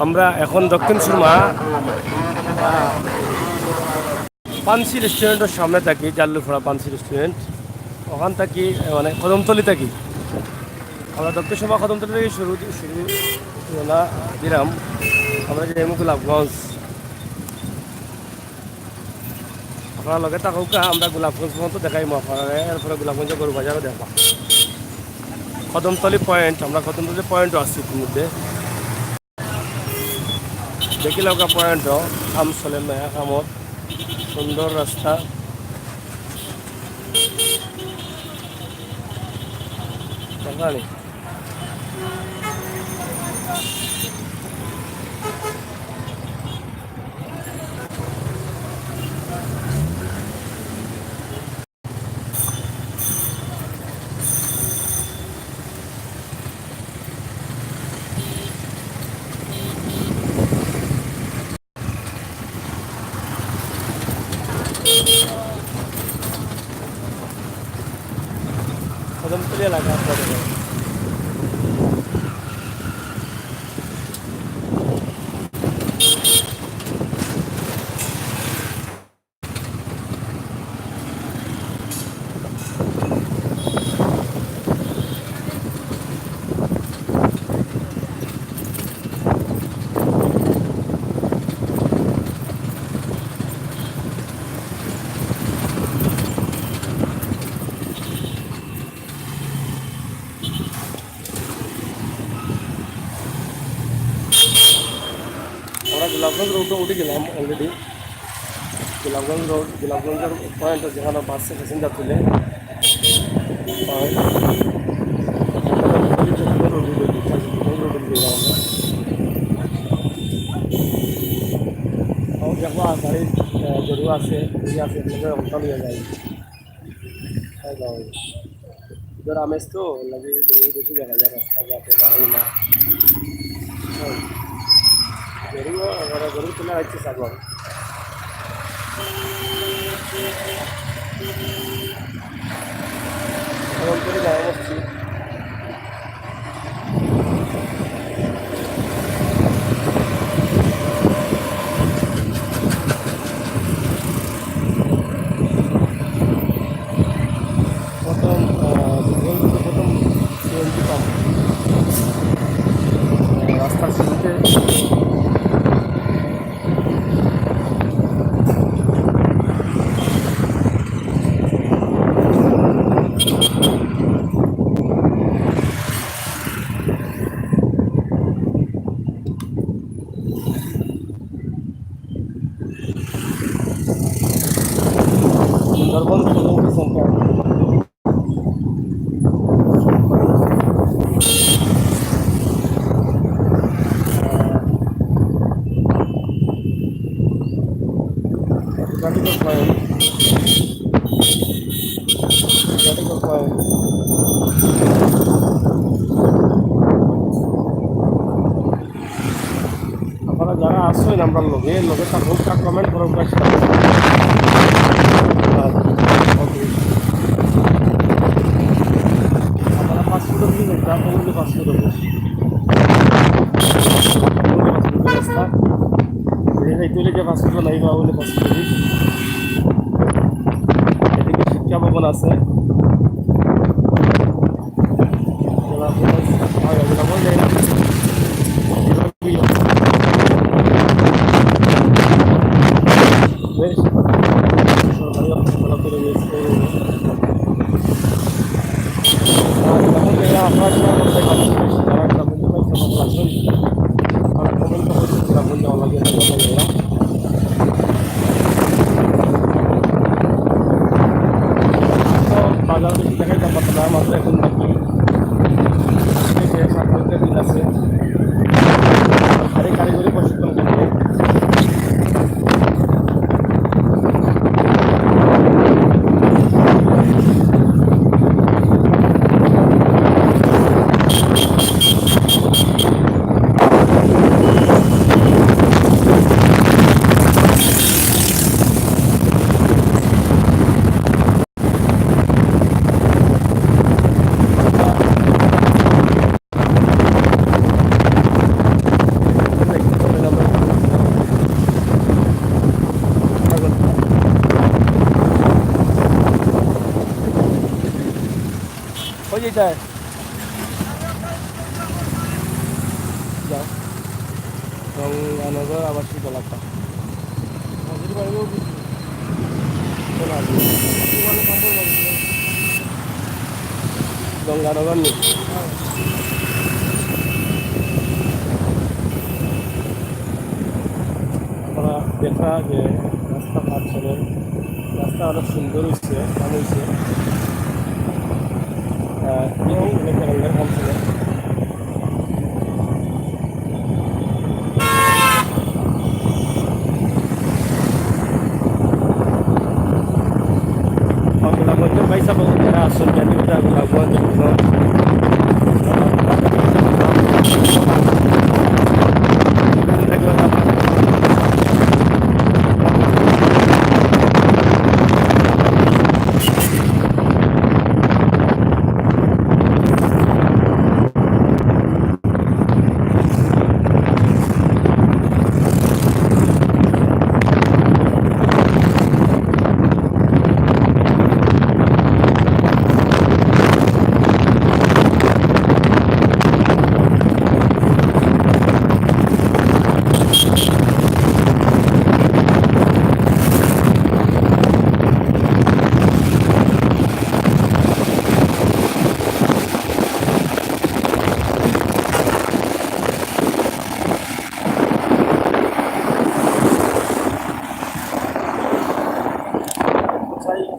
আমরা এখন দক্ষিণ সুরমা পানসি রেস্টুরেন্টের সামনে থাকি, জাল্লুফড়া পানসি রেস্টুরেন্ট। ওখান থাকি মানে কদমতলি থাকি। আমরা দক্ষিণ সুরমা কদমতলি থেকে শুরু না দিলাম। আমরা যে গোলাপগঞ্জ আপনার লগে থাকুকা, আমরা গোলাপগঞ্জ পর্যন্ত দেখাই আপনারা। এরপরে গোলাপগঞ্জে গরু বাজারও দেখবা। কদমতলি পয়েন্ট, আমরা কদমতলি পয়েন্টও আসছি ইতিমধ্যে। দেখি লগা পয়েন্টও কাম চলে নয়া কামত, সুন্দর রাস্তা। জানি কদমতলি এলাকা আপনাদের। আমরা গোলাপগঞ্জ রোডে উঠে গেলাম অলরেডি। গোলাপগঞ্জ রোড, গোলাপগঞ্জের পয়েন্ট যেখানে বাসে প্যাসেঞ্জার তুলে দেখো গাড়ি গরু আছে, ঘুরি আছে, অঞ্চল নিয়ে যায়। এবার আমেজ তো লাগে, বেশি দেখা যায় রাস্তাঘাটে গাড়ি না। গরু তুলে আসছে সাগর। এমন করে যাওয়া বসছি। প্রথম প্রথম সিএনজি পাম্প রাস্তার শুরুতে। Sundarban community centre. জাতিকর পয়েন্ট, জাতিকর পয়েন্ট। আপনারা যারা আসছেন আমরা লোকে তার রোগটা কমেন্ট করো। আপনারা ফাস্টফুড অফিস আপনাদের ফাস্টফুড অফিস রাস্তা তুলে যে ফাস্টফুড নাই বা বলে ফাস্টফুড অফিস। এদিকে শিক্ষা ভবন আছে। সরকারি অফিসগুলো করে দিয়েছে। আপনার যারা গ্রামীণ আসেন তারা কমেন্ট করছে গ্রামীণ যাওয়া লাগে বাজার বেশি দেখাইতে পারতো না। মাত্র এখন দেখি সাক্ষরদের বিল আছে, কারিগরি প্রশিক্ষণ কেন্দ্র। যায় যাও গঙ্গানগর আবাসিক এলাকা হাজির বাড়িও গঙ্গানগর নেই আমরা দেখা যে রাস্তা কাজ ছিল রাস্তা অনেক সুন্দর হয়েছে ভালো হয়েছে অনেক রঙের কাম ছিল গোলাপগঞ্জের পয়সা যারা আসছেন ক্যান্ডিডেটরা গোলাপগঞ্জ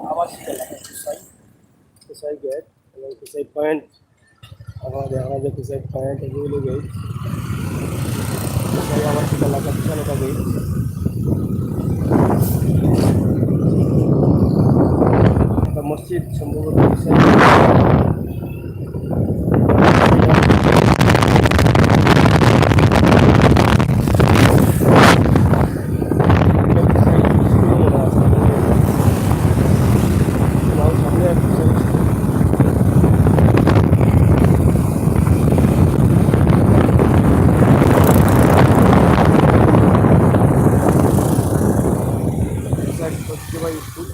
আবাসিক এলাকা কুসাই গেট এবং কুসাই পয়েন্ট আমাদের কুসাই পয়েন্ট এগুলো গেট কুসাই আবাসিক এলাকা বিশাল একটা গেট একটা মসজিদ সম্ভবত কুসাই স্কুল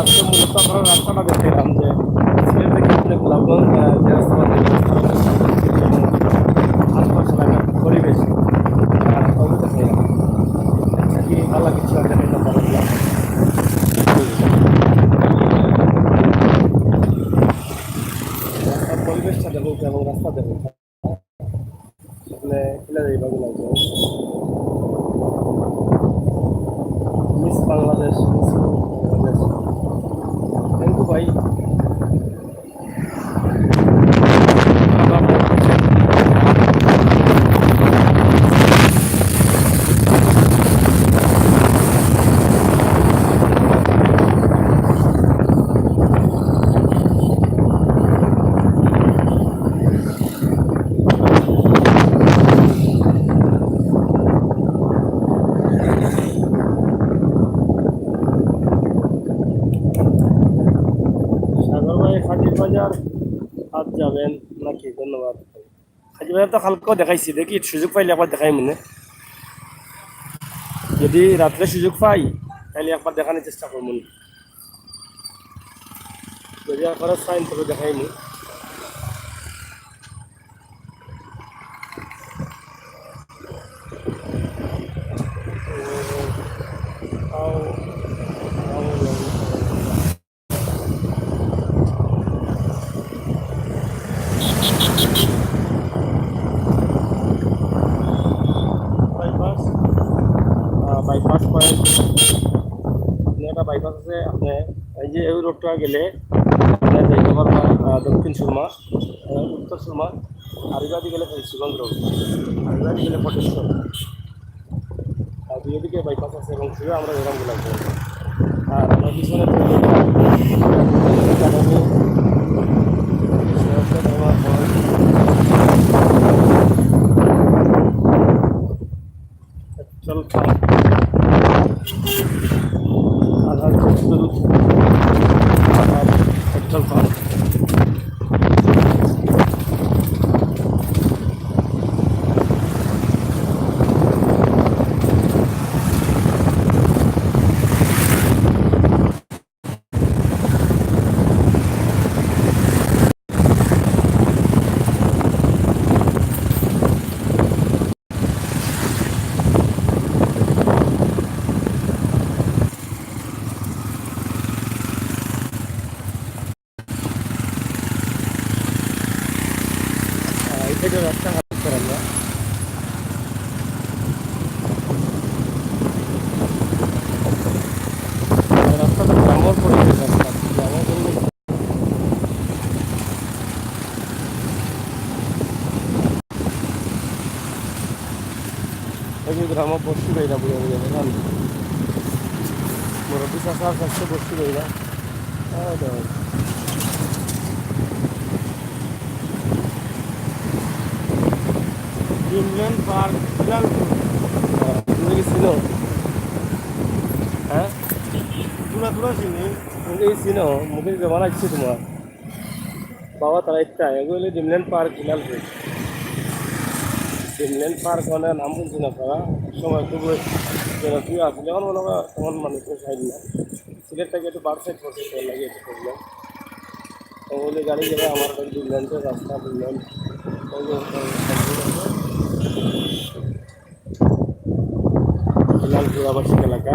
আজকে মূলত আমরা রাস্তাটা দেখলাম যে সিলেট থেকে আপনি গোলাপগঞ্জ যে রাস্তা আশপাশ এলাকার পরিবেশ কি ভালো কিছু একটা রাস্তার পরিবেশটা দেখুক এবং রাস্তা দেখুক এখানে খেলে যাই Bangladesh miss Bangladesh thank you ভাই আজ যাবেন নাকি? ধন্যবাদ। হাজি বাজার তো কালকেও দেখাইছি, দেখি সুযোগ পাইলে একবার দেখাই মনে। যদি রাত্রে সুযোগ পাই তাহলে একবার দেখানোর চেষ্টা করবো। যদি একবার ফাইন তবে দেখাইনি। বাইপাস, বাইপাস পয়েন্ট, আপনি একটা বাইপাস আছে, আপনি এই যে এই রোডটা গেলে আপনার যাইতে পারবা দক্ষিণ সুরমা, উত্তর সুরমা, আরিবাদি গেলে সুগন্ধ রোড, আরিবাদি গেলে পটেশ্বর, আর দুই দিকে বাইপাস আছে এবং শুধু আমরা এরকম লাগবো। আর আমার পিছনে পেট্রোল পাম্প, আধার পেট্রোল, আধার পেট্রোল পাম্প। এটা রাস্তা হাত করে আমরা রাস্তাটা গ্রামর করে রাস্তা গ্রামর করলে গ্রাম বসছি পাই না, বুঝে বুঝে বুঝলাম মুরব্বী চাষার কাছে বসছি পাই না। ড্রিমল্যান্ড পার্ক তুমি কি চিনো? হ্যাঁ তোরা তোরা চিনি, তুমি কি চিনো? মুখে জমা লাগছে তোমার বাবা তারা একটা এগুলো ড্রিমল্যান্ড পার্ক বিলালপুর। ড্রিমল্যান্ড পার্ক মানে নাম শুনছি না তারা, সময় খুব জনপ্রিয় আছে, যখন মনে হয় তখন মানুষের সাইড না, সিলেট থেকে একটু বার সাইড করছে লাগে একটু প্রবলেম। ওগুলি গাড়ি যাবে আমার কাছে ড্রিমল্যান্ডের রাস্তা, ড্রিমল্যান্ড বিলালপুর আবাসিক এলাকা।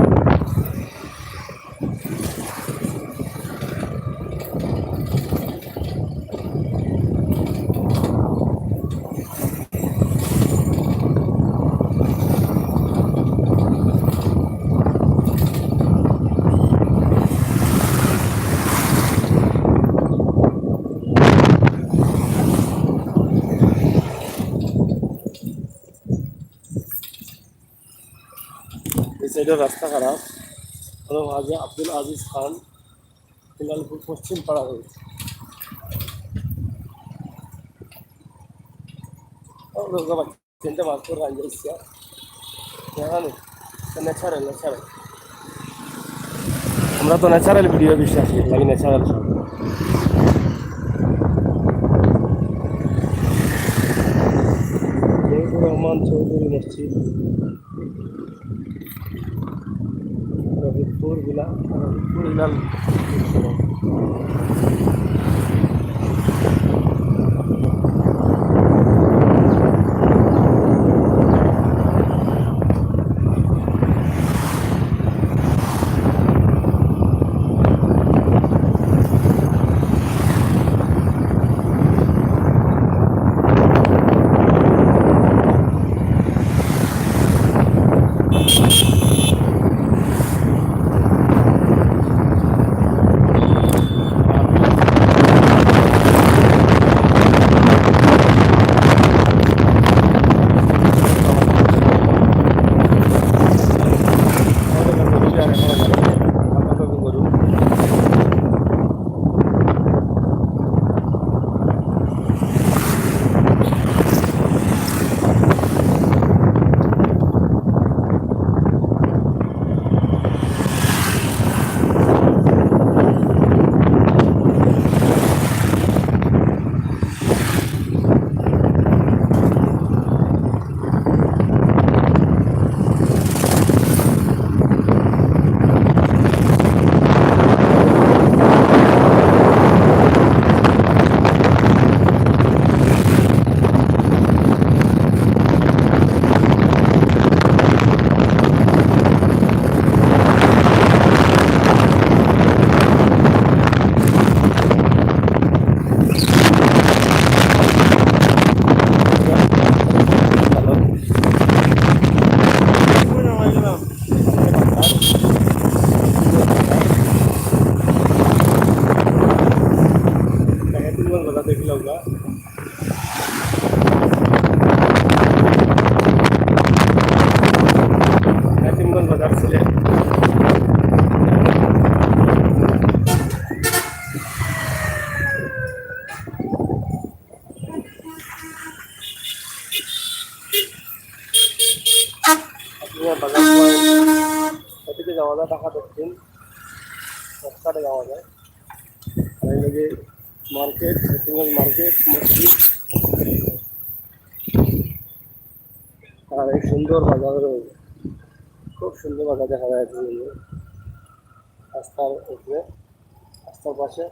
এই সাইডের রাস্তা খারাপ। আব্দুল আজিজ খান বিলালপুর পশ্চিম পাড়া হয়েছে। চিন্তা মাছ করে রাখা ইচ্ছা জানি ন্যাচারাল ন্যাচারাল, আমরা তো ন্যাচারাল ভিডিও বিশ্বাসী লাগে, ন্যাচারাল সব। রহমান চৌধুরী মসজিদ, রবিপুর বিলাল। হাকিমগঞ্জ বাজার সিলেট। বাজার এদিকে যাওয়া যায়, ঢাকা দক্ষিণ রাস্তাটা যাওয়া যায়। আর এইদিকে মার্কেট, হাকিমগঞ্জ মার্কেট, মসজিদ, আর এই সুন্দর বাজার রয়েছে। খুব সুন্দর বাজার দেখা যায় রাস্তার উপরে, রাস্তার পাশে।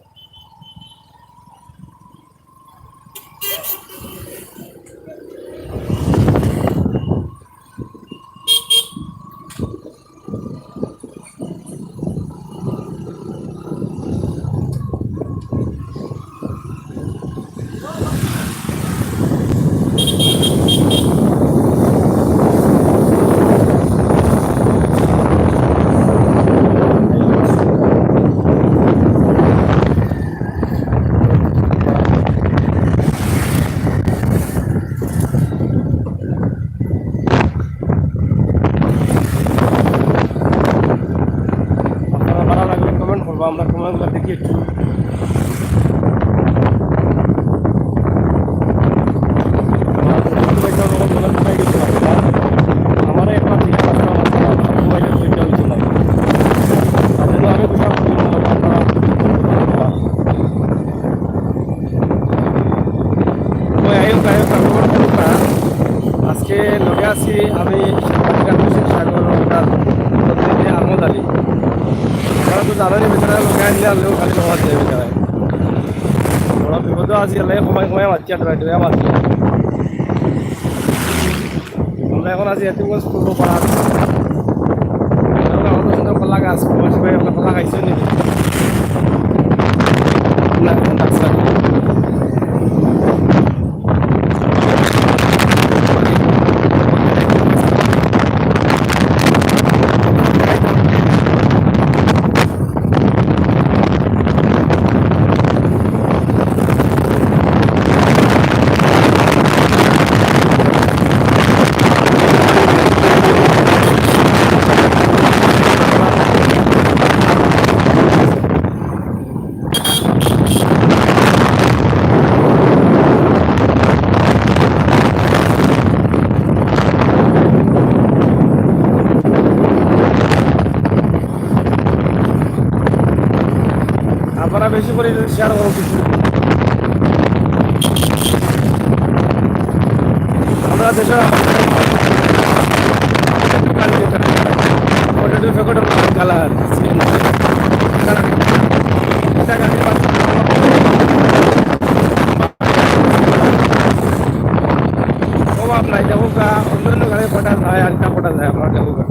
আপনারা ভালো লাগলে কমেন্ট করবো, আমরা কমেন্টগুলো দেখি একটু। আমার একটা থেকে মোবাইলের দুইটা হয়েছিল, তার জন্য আমি দুটা আজকে লগে আছি আমি সাংবাদিক সাগর প্রতিনিধি আহমদ আলী। আপনারা তো জানেনই বেচারা লগে আনলে আনলেও খালি সমাজ যায় বেচারায়। বড় বিপদও আছি, এলাই সময় সময় মারছি, আটরা মারছি। আমরা এখন আছি হাকিমগঞ্জ পূর্ব পাড়া। আমাদের সুন্দর কলা গাছ, প্রবাসী ভাই আপনার কলা খাইছেন নাকি? না আচ্ছা, আপনারা বেশি করে শেয়ার করো কিছু। আমরা দেশের কালার অভাব নাই, যাবো গা অন্য গাড়ি ফটা যায়, আটটা ফটা যায়, আমরা যাবো গা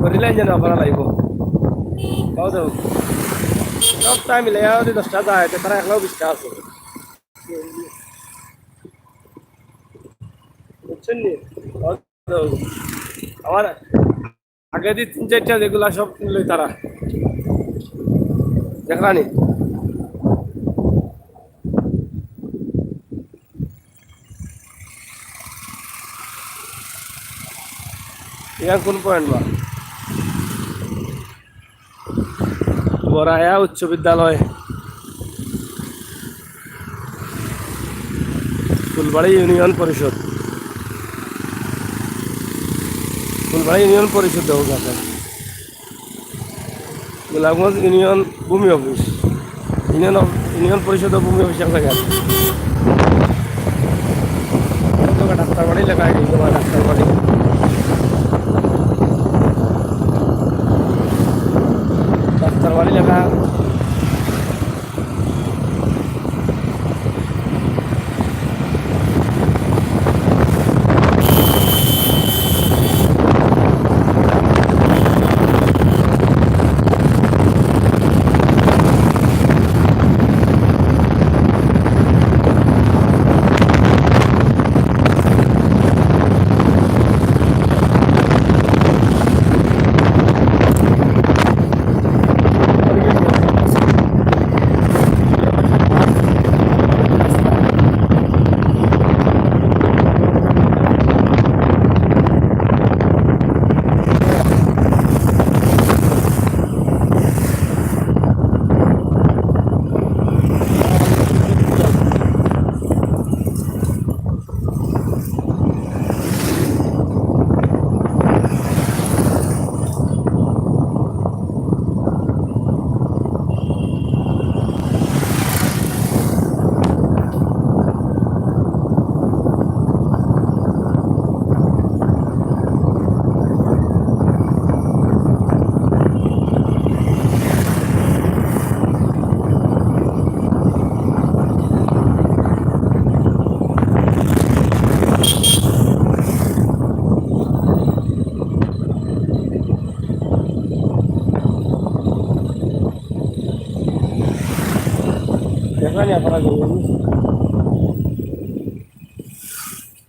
করিলেন যেন আপনারা লাগব পাও যাবো সব টাইম মিলে। যদি 10টা যায় তারা একলাও 20টা আছে, বুঝছেন নি? আমার আগে দিয়ে 3-4টা যেগুলা সব কিনলো তারা, দেখলানি? ইয়া কোন পয়েন্ট বা বড়ায়া উচ্চ বিদ্যালয়, ফুলবাড়ি ইউনিয়ন পরিষদ, ফুলবাড়ি ইউনিয়ন পরিষদ হোক আপনার, গোলাপগঞ্জ ইউনিয়ন ভূমি অফিস, ইউনিয়ন পরিষদ ভূমি অফিস এক জায়গায় আছে। ডাক্তার বাড়ি লেখা আছে, তোমার ডাক্তার বাড়ি, ডাক্তার বাড়ি লেখা।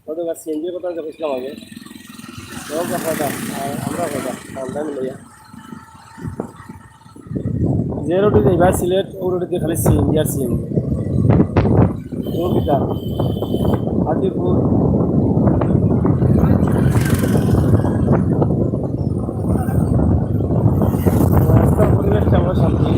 গতকাল সিএনজির কথা দেখছিলাম আগে কথা আর আমরা কথা আমরা মিলাইয়া যে রোডে যাইবা সিলেট ও রোডে খালি সিএনজি আর সিএনজি ও কিতা হাতিপুর রাস্তার পরিবেশটা আমরা শান্তি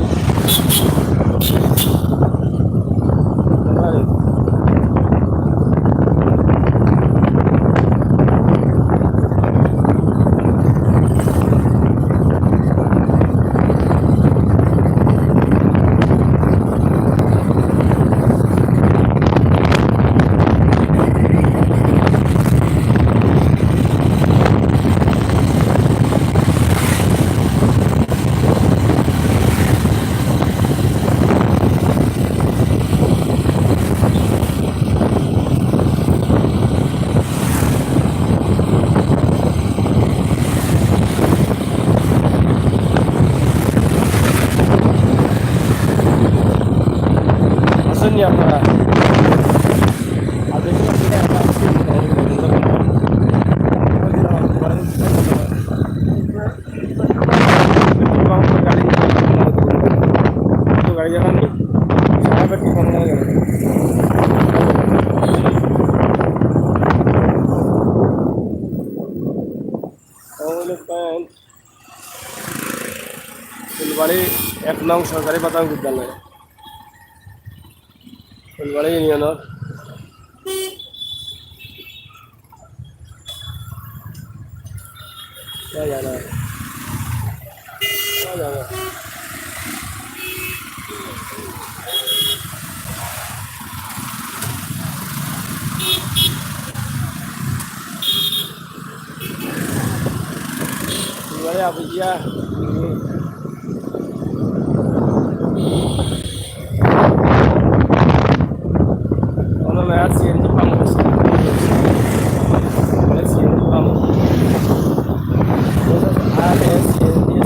আসেননি আপনারা আর বেশি গাড়ি দেখান নি সারা পেট্রোল কম লাগে ফুলবাড়ি 1 নং সরকারি প্রাথমিক বিদ্যালয় ফুলবাড়ি ইউনিয়নের জানা জানা ফুলবাড়ি আবুজিয়া সিএনজি পাম্প সিএনজি পাম্প আর সিএনজি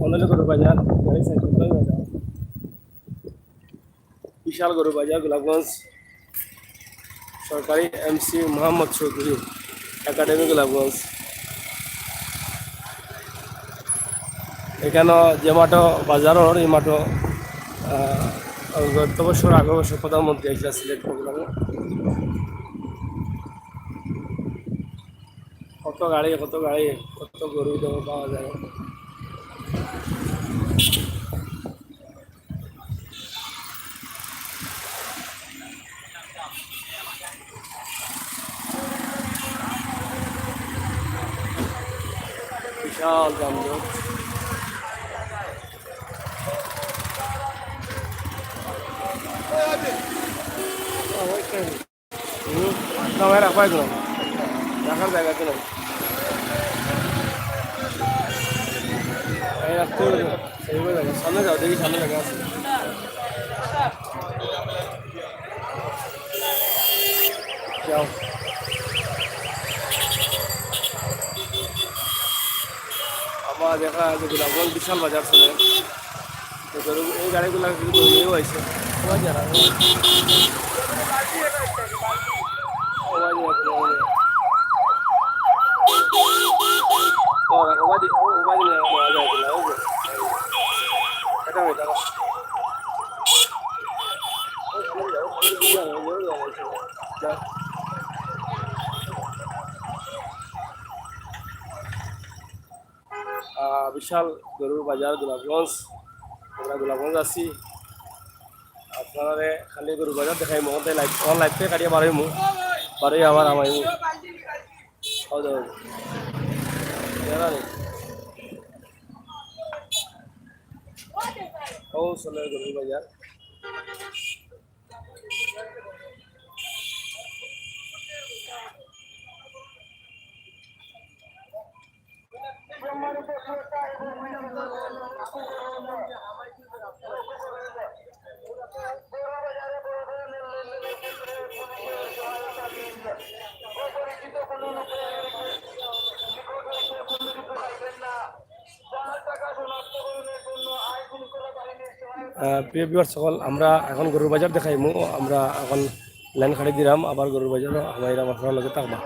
মনে গরু বাজার বিশাল গরু বাজার গোলাপগঞ্জ সরকারি এমসি মোহাম্মদ চৌধুরী একাডেমি গোলাপগঞ্জ এখানে যে মাঠ বাজারের এই মাঠ গত বছর আগের বছর প্রধানমন্ত্রী আসলে সিলেট প্রোগ্রামে কত গাড়ি কত গরু পাওয়া যায় বিশাল যানজট রাখার জায়গা তো সামনে যাও দেখি সামনে জায়গা আছে যাও আমার দেখা গোলাপগঞ্জ বিশাল বাজার চলে গরু এই গাড়িগুলো কিন্তু নিয়েও আইছে সবাই যারা বিশাল গরুর বাজার গোলাপগঞ্জ। আমরা গোলাপগঞ্জ আছি, আপনারা খালি গরুর বাজার দেখাই মতে লাইফ আমার লাইফ থেকে কাটিয়ে বাড়াইমু বাড়াই আবার আমাইমু ও চলে গরুর বাজার। প্রিয় ভিউয়ার্স সকল, আমরা এখন গরুর বাজার দেখাইমু। আমরা এখন লাইন খাড়ি দিলাম, আবার গরুর বাজারও আমাইরাম, আপনার লগে থাকবা।